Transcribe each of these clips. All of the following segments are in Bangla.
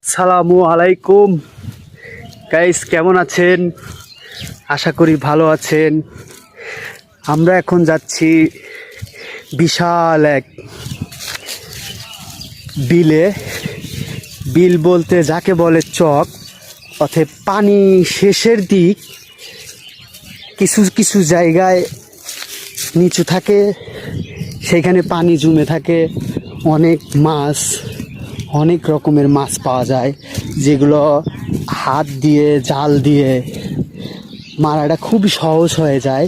আসসালামু আলাইকুম গাইস, কেমন আছেন? আশা করি ভালো আছেন। আমরা এখন যাচ্ছি বিশাল এক বিলে। বিল বলতে যাকে বলে চক, অর্থাৎ পানি শেষের দিক, কিছু কিছু জায়গায় নিচু থাকে, সেখানে পানি জমে থাকে। অনেক মাছ, অনেক রকমের মাছ পাওয়া যায়, যেগুলো হাত দিয়ে জাল দিয়ে মারাটা খুবই সহজ হয়ে যায়।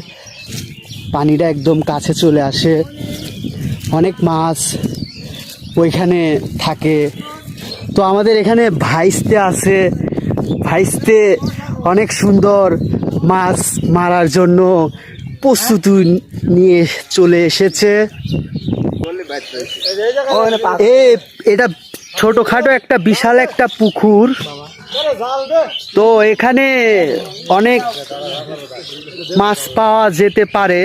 পানিটা একদম কাছে চলে আসে, অনেক মাছ ওইখানে থাকে। তো আমাদের এখানে ভাইস্তে আছে, ভাইস্তে অনেক সুন্দর মাছ মারার জন্য প্রস্তুতি নিয়ে চলে এসেছে। এটা ছোটখাটো একটা বিশাল একটা পুকুর। তো এখানে অনেক মাছ পাওয়া যেতে পারে।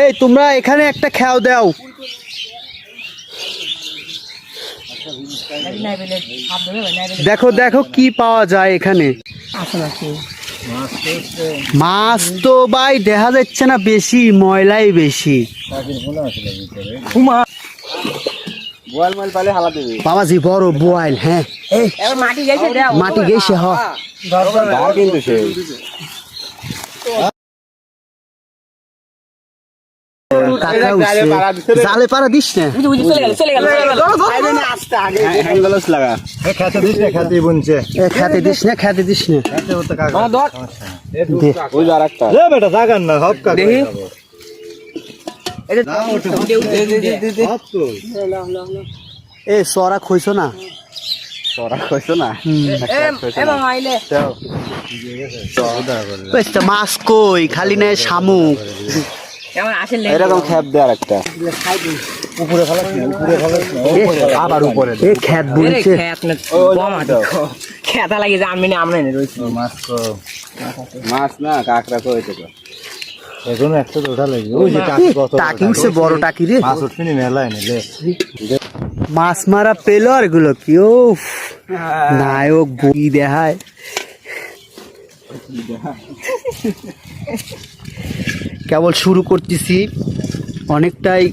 এই তোমরা এখানে একটা খেয়াও দাও। দেখো দেখো কি পাওয়া যায় এখানে। মাছ তো ভাই দেখা যাচ্ছে না, বেশি ময়লাই বেশি। বাবাজি বড় বোয়াল। হ্যাঁ মাটি গেছে। জালে পাড়া দিস না, খেতে দিস না, খেতে দিস না। এ সরা খইছো না, মাছ কই খালি নেই শামুক এরকম খ্যাপ দেওয়ার একটা আবার উপরে খ্যাত বলছে। খেতা লাগে যে আমি আমরা মাছ না কাঁকড়া করেছে তো এখন একটা তো ওঠা লাগবে। ওই যে টাকি উঠছে, বড় টাকি রে। মাছ উঠবি না মেলায় নিলে মাছ মারা পেলো আর এগুলো কি ও নায়ক বই দেখায়। কেবল শুরু করতেছি, অনেকটাই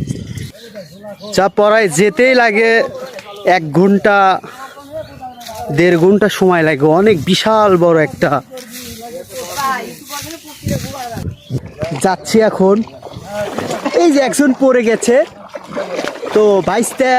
যা পড়ায় যেতেই লাগে 1 ঘন্টা 1.5 ঘন্টা সময় লাগে। অনেক বিশাল বড় একটা। যাচ্ছি এখন। এই যে একজন পড়ে গেছে, তো ভাইস্তা